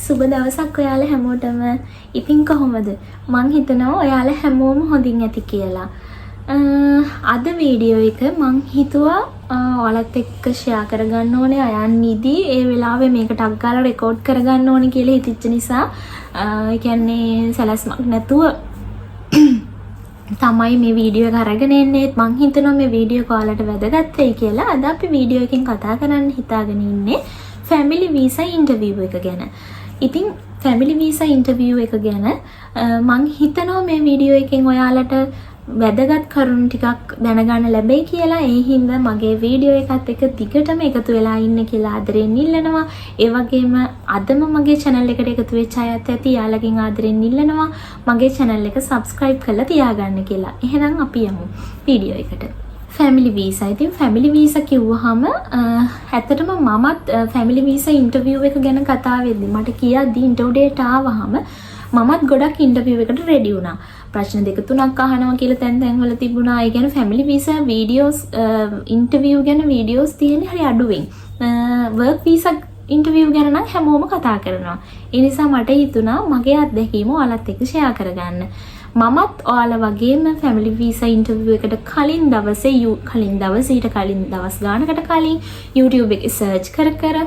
සුබ දවසක් ඔයාලා හැමෝටම. ඉතින් කොහොමද? මං හිතනවා ඔයාලා හැමෝම හොඳින් ඇති කියලා. අද වීඩියෝ එක මං හිතුවා ඔයාලත් එක්ක ෂෙයා කරගන්න ඕනේ. අයන් නිදි ඒ වෙලාවේ මේක ටක් ගාලා රෙකෝඩ් කරගන්න ඕනේ කියලා හිතච්ච නිසා ඒ කියන්නේ සැලැස්මක් නැතුව තමයි මේ වීඩියෝ එක අරගෙන එන්නේ. මං හිතනවා මේ වීඩියෝ එක ඔයාලට වැදගත් වෙයි කියලා. අද අපි වීඩියෝ එකකින් කතා කරන්න හිතාගෙන ඉන්නේ ෆැමිලි වීසා ඉන්ටර්විව් එක ගැන. ඉතින් ෆැමිලි වීසා ඉන්ටර්විව් එක ගැන මං හිතනවා මේ වීඩියෝ එකෙන් ඔයාලට වැදගත් කරුණු ටිකක් දැනගන්න ලැබෙයි කියලා. ඒ හින්දා මගේ වීඩියෝ එකත් එක්ක දිගටම එකතු වෙලා ඉන්න කියලා ආදරෙන් ඉල්ලනවා. ඒ වගේම අදම මගේ channel එකට එකතු වෙච්ච අයත් ඇති යාළකින් ආදරෙන් ඉල්ලනවා මගේ channel එක subscribe කරලා තියාගන්න කියලා. එහෙනම් අපි යමු වීඩියෝ එකට. Family visa. ඉතින් ෆැමිලි වීසා කිව්වහම ඇත්තටම මමත් ෆැමිලි වීසා ඉන්ටර්විව් එක ගැන කතා වෙද්දි මට කියද්දි ඉන්ටර්විව් ඩේට ආවහම මමත් ගොඩක් ඉන්ටර්විව් එකට රෙඩි වුණා. ප්‍රශ්න දෙක තුනක් අහනවා කියලා තැන් වල තිබුණා. ඒ කියන්නේ ෆැමිලි වීසා වීඩියෝස් ඉන්ටර්විව් ගැන වීඩියෝස් තියෙන්නේ හරි අඩුවෙන්. වර්ක් වීසා ඉන්ටර්විව් ගැන නම් හැමෝම කතා කරනවා. ඒ නිසා මට හිතුණා මගේ අත්දැකීම ඔයාලත් එක්ක ෂෙයා කරගන්න. මමත් ඔයාලා වගේම ෆැමිලි වීසා ඉන්ටර්විව් එකට කලින් දවස් ගානකට කලින් YouTube එකේ සර්ච් කර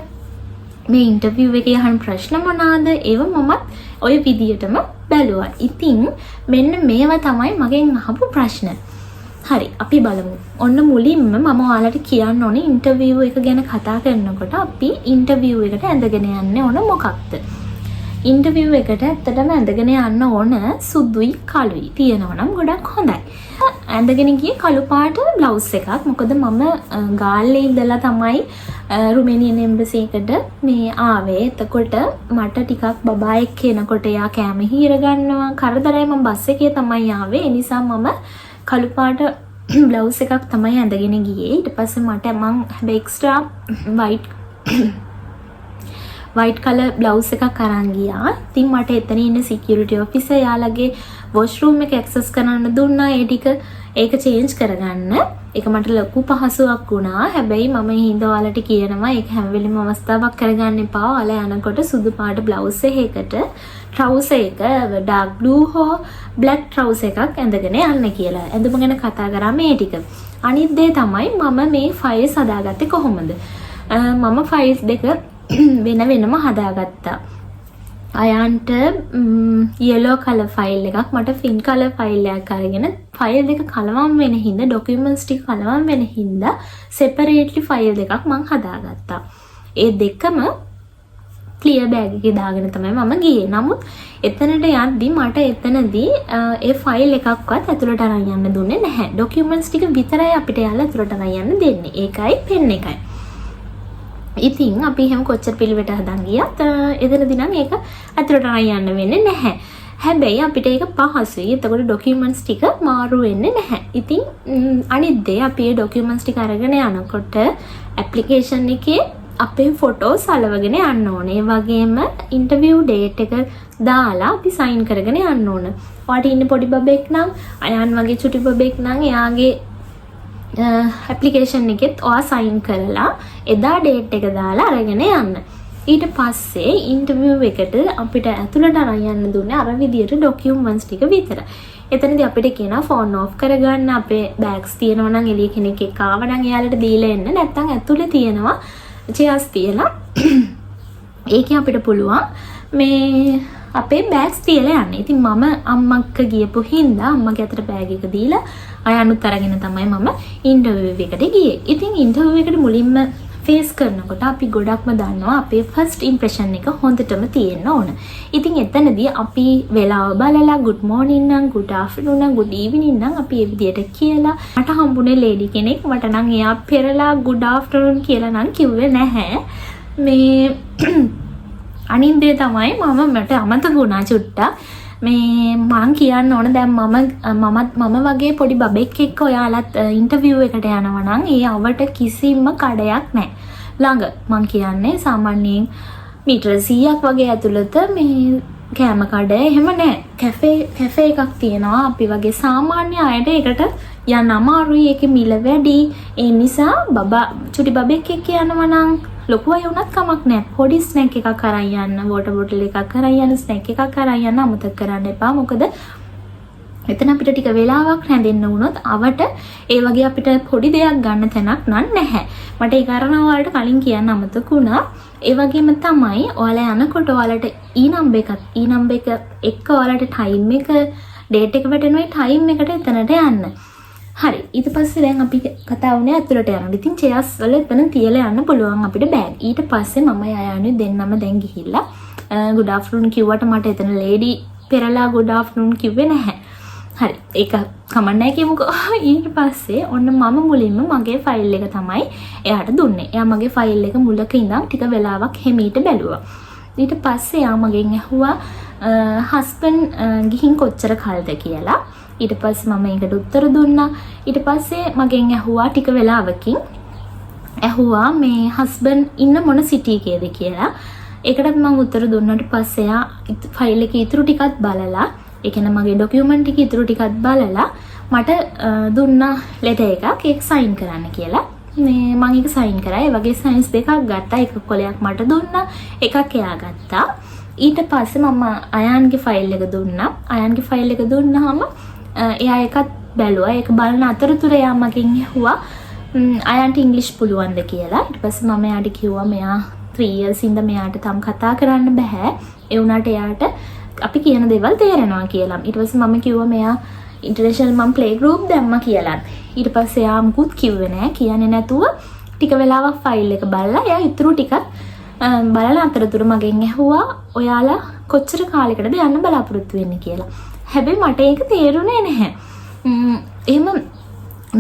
මේ ඉන්ටර්විව් එකේ අහන ප්‍රශ්න මොනවාද ඒව මමත් ඔය විදියටම බැලුවා. ඉතින් මෙන්න මේවා තමයි මගෙන් අහපු ප්‍රශ්න. හරි අපි බලමු. ඔන්න මුලින්ම මම ඔයාලට කියන්න ඕනේ ඉන්ටර්විව් එක ගැන කතා කරනකොට අපි ඉන්ටර්විව් එකට ඇඳගෙන යන්නේ ඕන මොකක්ද? ඉන්ටර්විව් එකට ඇත්තටම ඇඳගෙන යන්න ඕන සුදුයි කළුයි තියෙනවා නම් ගොඩක් හොඳයි. ඇඳගෙන ගියේ කළු පාට බ්ලවුස් එකක්. මොකද මම ගාල්ලේ ඉඳලා තමයි රුමේනියන් එම්බසි එකට මේ ආවේ. එතකොට මට ටිකක් බබා එක්ක එනකොට එයා කැම හීර ගන්නවා. කරදරයි මම බස් එකේ තමයි ආවේ. ඒ නිසා මම කළු පාට බ්ලවුස් එකක් තමයි ඇඳගෙන ගියේ. ඊට පස්සේ මම හැබැයි එක්ස්ට්‍රා white color blouse එකක් අරන් ගියා. ඉතින් මට එතන ඉන්න security officer යාළගේ washroom එක access කරන්න දුන්නා. ඒ ටික ඒක change කරගන්න. ඒක මට ලොකු පහසුවක් වුණා. හැබැයි මම හින්දා ඔයාලට කියනවා ඒක හැම වෙලෙම අවස්ථාවක් කරගන්න එපා. ඔයාලා යනකොට සුදු පාට blouse එකකට trouser එක dark blue හෝ black trouser එකක් ඇඳගෙන යන්න කියලා. ඇඳුම ගැන කතා කරා මේ ටික. අනිත් දේ තමයි මම මේ files හදාගත්තේ කොහොමද? මම files දෙක වෙනම හදාගත්තා. අයන්ට yellow color file එකක් මට pink color file එකක් අරගෙන file දෙක කලවම් වෙන හින්දා documents ටික කලවම් වෙන හින්දා separately file දෙකක් මම හදාගත්තා. ඒ දෙකම clear bag එකේ දාගෙන තමයි මම ගියේ. නමුත් එතනට යද්දි මට එතනදී ඒ file එකක්වත් ඇතුළට අරන් යන්න දුන්නේ නැහැ. documents ටික විතරයි අපිට යාලා ඇතුළට අරන් යන්න දෙන්නේ. ඒකයි pen එකයි. ඉතින් අපි එහෙම කොච්චර පිළිවෙට හදන් ගියත් එතනදී නම් ඒක ඇතුළට යන්න වෙන්නේ නැහැ. හැබැයි අපිට ඒක පහසුයි. එතකොට ડોකියුමන්ට්ස් ටික මාරු වෙන්නේ නැහැ. ඉතින් අනිත් දේ අපි මේ ડોකියුමන්ට්ස් ටික අරගෙන යනකොට ඇප්ලිකේෂන් එකේ අපේ ෆොටෝස් අලවගෙන යන්න ඕනේ. ඒ වගේම ඉන්ටර්විව් ඩේට් එක දාලා අපි සයින් කරගෙන යන්න ඕන. ඔයාට ඉන්න පොඩි බබෙක් නම් අයන් වගේ චුටි බබෙක් නම් එයාගේ ඇප්ලිකේෂන් එකෙත් ඔයා සයින් කරලා එදා ඩේට් එක දාලා අරගෙන යන්න. ඊට පස්සේ ඉන්ටර්විව් එකට අපිට ඇතුළට අරන් යන්න දුන්නේ අර විදියට ડોකියුමන්ට්ස් ටික විතර. එතනදී අපිට කියනවා ෆෝන් ඔෆ් කරගන්න. අපේ බෑග්ස් තියෙනවා නම් එළිය කෙනෙක් එක්ක ආව නම් එයාලට දීලා එන්න. නැත්නම් ඇතුළේ තියෙනවා චෙයර්ස් තියලා ඒකේ අපිට පුළුවන් මේ අපේ බෑග්ස් තියලා යන්න. ඉතින් මම අම්මක්ක ගියපු හින්දා අම්මගේ අතට බෑග් එක දීලා අයනුත් අරගෙන තමයි මම ඉන්ටර්විව් එකට ගියේ. ඉතින් ඉන්ටර්විව් එකට මුලින්ම ෆේස් කරනකොට අපි ගොඩක්ම දන්නවා අපේ ෆස්ට් ඉම්ප්‍රෙෂන් එක හොඳටම තියෙන්න ඕන. ඉතින් එතනදී අපි වෙලාව බලලා good morning නම් good afternoon නම් good evening නම් අපි ඒ විදියට කියලා මට හම්බුනේ ලේඩි කෙනෙක්. මට නම් එයා පෙරලා good afternoon කියලා නම් කිව්වේ නැහැ. මේ අනිත් දේ තමයි මට අමතක වුණා චුට්ටක්. මේ මං කියන්න ඕන දැන් මම වගේ පොඩි බබෙක් එක්ක ඔයාලත් ඉන්ටර්විව් එකට යනවා නම් ඒ අවට කිසිම කඩයක් නැහැ. ළඟ මං කියන්නේ සාමාන්‍යයෙන් මීටර 100ක් වගේ ඇතුළත මේ කෑම කඩ එහෙම නැහැ. කැෆේ එකක් තියෙනවා. අපි වගේ සාමාන්‍ය අයට ඒකට යන්න අමාරුයි. ඒකේ මිල වැඩි. ඒ නිසා චුටි බබෙක් එක්ක යනවා නම් ලොකු අය වුණත් කමක් නැහැ. පොඩි ස්නැක් එකක් අරන් යන්න, වෝටර් බෝටල් එකක් අරන් යන්න, ස්නැක් එකක් අරන් යන්න අමතක කරන්න එපා. මොකද එතන අපිට ටික වෙලාවක් රැඳෙන්න වුණොත් අවට ඒ වගේ අපිට පොඩි දෙයක් ගන්න තැනක් නැහැ. මට ඒ කාරණාව වලට කලින් කියන්න අමතක වුණා. ඒ වගේම තමයි ඔයාලා යනකොට ඔයාලට e-number එක එක්ක ඔයාලට ටයිම් එක ඩේට් එක වැටෙනවා. ඒ ටයිම් එකට එතනට යන්න. හරි. ඊට පස්සේ දැන් අපි කතා වුණේ ඇතුළට යනවා. ඉතින් චෙයර්ස් වල එතන තියලා යන්න පුළුවන් අපිට බෑග්. ඊට පස්සේ මම අයනුයි දෙන්නම දැන් ගිහිල්ලා good afternoon කිව්වට මට එතන ලේඩි පෙරලා good afternoon කිව්වේ නැහැ. හරි. ඒක කමන්නයි කියමුකෝ. ඊට පස්සේ ඔන්න මම මුලින්ම මගේ ෆයිල් එක තමයි එයාට දුන්නේ. එයා මගේ ෆයිල් එක මුලක ඉඳන් ටික වෙලාවක් හිමීට බැලුවා. ඊට පස්සේ එයා මගෙන් ඇහුවා හස්බන්ඩ් ගිහින් කොච්චර කල්ද කියලා. ඊට පස්සේ මම ඒකට උත්තර දුන්නා. ඊට පස්සේ මගෙන් ඇහුවා ටික වෙලාවකින් ඇහුවා මේ හස්බන්ඩ් ඉන්න මොන සිටි එකේද කියලා. ඒකටත් මම උත්තර දුන්නාට පස්සේ එයා ෆයිල් එකේ ඉතුරු ටිකත් බලලා, ඒ කියන්නේ මගේ ડોකියුමන්ට් එකේ ඉතුරු ටිකත් බලලා මට දුන්නා ලෙටර් එකක් ඒක සයින් කරන්න කියලා. මේ මම ඒක සයින් කරා. ඒ වගේ සයින්ස් දෙකක් ගත්තා. එක කොලයක් මට දුන්නා, එකක් එයා ගත්තා. ඊට පස්සේ මම අයන්ගේ ෆයිල් එක දුන්නා. අයන්ගේ ෆයිල් එක දුන්නාම එයා එකත් බැලුවා. ඒක බලන අතරතුර එයා මගෙන් ඇහුවා අයන්ට ඉංග්‍රීසි පුළුවන්ද කියලා. ඊට පස්සේ මම එයාට කිව්වා මෙයා 3 years ඉඳන් මෙයාට තාම කතා කරන්න බෑ. ඒ වුණාට එයාට අපි කියන දේවල් තේරෙනවා කියලා. ඊට පස්සේ මම කිව්වා මෙයා ඉන්ටර්නැෂනල් මම ප්ලේ ගෲප් දැම්මා කියලා. ඊට පස්සේ එයා මුකුත් කිව්වේ නෑ. කියන්නේ නැතුව ටික වෙලාවක් ෆයිල් එක බලලා එයා ඉතුරු ටිකත් බලලා අතරතුර මගෙන් ඇහුවා ඔයාලා කොච්චර කාලයකටද යන්න බලාපොරොත්තු වෙන්නේ කියලා. හැබැයි මට ඒක තේරුනේ නැහැ. එහෙම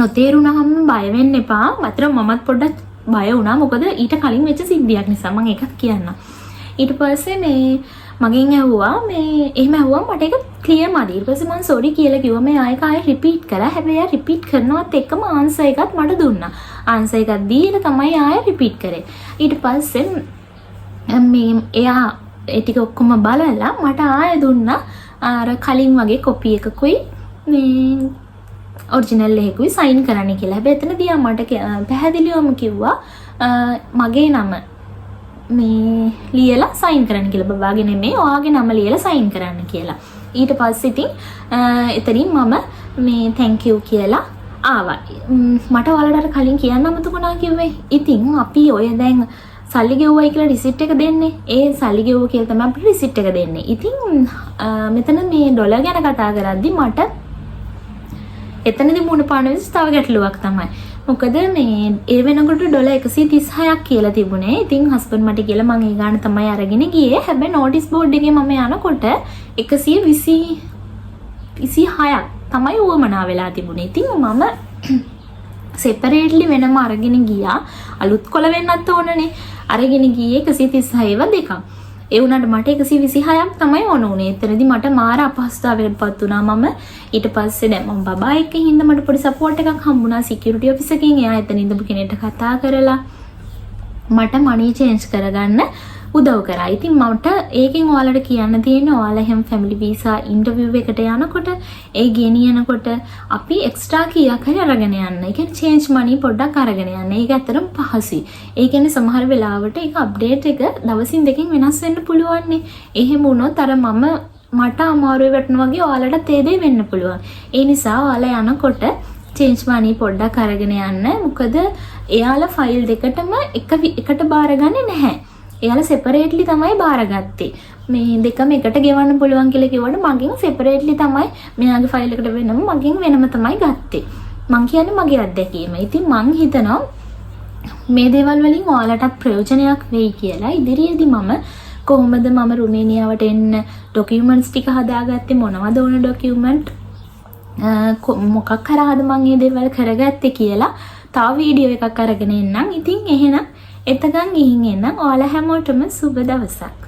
නොතේරුණාම බය වෙන්න එපා. අතන මමත් පොඩ්ඩක් බය වුණා. මොකද ඊට කලින් වෙච්ච සිද්ධියක් නිසා මම එකක් කියන්නම්. ඊට පස්සේ මේ මගෙන් ඇහුවා මේ එහෙම ඇහුවා මට ඒක ක්ලියර් මදි. ඊට පස්සේ මම සෝරි කියලා කිව්වා. මේ ආයෙ රිපීට් කරා. හැබැයි ආයෙ රිපීට් කරනවත් එක්කම ආන්සර් එකත් මට දුන්නා. ආන්සර් එකක් දීලා තමයි ආයෙ රිපීට් කරේ. ඊට පස්සේ මේ එයා ඒ ටික ඔක්කොම බලලා මට ආයෙ දුන්නා අර කලින් වගේ කොපි එකකුයි මේ ඔරිජිනල් එකකුයි සයින් කරන්න කියලා. හැබැයි එතනදී මට පැහැදිලිවම කිව්වා මගේ නම මේ ලියලා සයින් කරන්න කියලා. බබාගේ නෙමෙයි ඔයාගේ නම ලියලා සයින් කරන්න කියලා. ඊට පස්සේ ඉතින් එතනින් මම මේ thank you කියලා ආවා. මට ඔයාලට කලින් කියන්න අමතකුණා කිව්වේ. ඉතින් අපි ඔය දැන් සල්ලි ගෙවුවයි කියලා රිසිට් එක දෙන්නේ. ඒ සල්ලි ගෙවුව කියලා තමයි අපිට රිසිට් එක දෙන්නේ. ඉතින් මෙතන මේ ඩොලර් ගැන කතා කරද්දි මට එතනදී මුණ පාන විදිහ තව ගැටලුවක් තමයි. මොකද මේ ඒ වෙනකොට ඩොලර් 136ක් කියලා තිබුණේ. ඉතින් හස්බන්ඩ් මට කියලා මම ඒ ගාන තමයි අරගෙන ගියේ. හැබැයි නෝටිස් බෝඩ් එකේ මම යනකොට 126ක් තමයි උවමනා වෙලා තිබුණේ. ඉතින් මම සෙපරේට්ලි වෙනම අරගෙන ගියා. අලුත් කොළ වෙන්නත් ඕනනේ. අරගෙන ගියේ 136ව දෙකක්. ඒ වුණාට මට 126ක් තමයි ඕන උනේ. එතනදී මට මාර අපහසුතාවයකටපත් වුණා මම. ඊට පස්සේ දැන් මම බබා එක්ක හින්දා මට පොඩි සපෝට් එකක් හම්බුණා සිකියුරිටි ඔෆිස් එකකින්. එයා එතන ඉඳපු කෙනෙක්ට කතා කරලා මට මනි චේන්ජ් කරගන්න උදව් කරා. ඉතින් මට ඒකෙන් ඔයාලට කියන්න තියෙන්නේ ඔයාලා හැම ෆැමිලි වීසා ඉන්ටර්විව් එකට යනකොට ඒ ගෙනියනකොට අපි එක්ස්ට්‍රා කීයක් හරි අරගෙන යන්න. ඒ කියන්නේ චේන්ජ් මනි පොඩ්ඩක් අරගෙන යන්න. ඒක ඇත්තටම පහසුයි. ඒ කියන්නේ සමහර වෙලාවට ඒක අප්ඩේට් එක දවසින් දෙකකින් වෙනස් වෙන්න පුළුවන් නේ. එහෙම වුණොත් අර මට අමාරුවේ වැටෙනවා වගේ ඔයාලට ඒ දේ වෙන්න පුළුවන්. ඒ නිසා ඔයාලා යනකොට චේන්ජ් මනි පොඩ්ඩක් අරගෙන යන්න. මොකද එයාලා ෆයිල් දෙකටම එකට බාරගන්නේ නැහැ. එයාලා සෙපරේට්ලි තමයි බාරගත්තේ. මේ දෙකම එකට ගෙවන්න පුළුවන් කියලා කිව්වට මගෙන් සෙපරේට්ලි තමයි මෙයාගේ ෆයිල් එකට වෙනම මගෙන් වෙනම තමයි ගත්තේ. මං කියන්නේ මගේ අත්දැකීම. ඉතින් මං හිතනවා මේ දේවල් වලින් ඔයාලටත් ප්‍රයෝජනයක් වෙයි කියලා. ඉදිරියේදී මම කොහොමද මම රුමේනියාවට එන්න ඩොකියුමන්ට්ස් ටික හදාගත්තේ, මොනවද ඕන ඩොකියුමන්ට් මොකක් කරාද මම මේ දේවල් කරගත්තේ කියලා තව වීඩියෝ එකක් අරගෙන එන්නම්. ඉතින් එහෙනම් එතකන් ගිහින් එන්න. ඔයාලා හැමෝටම සුබ දවසක්.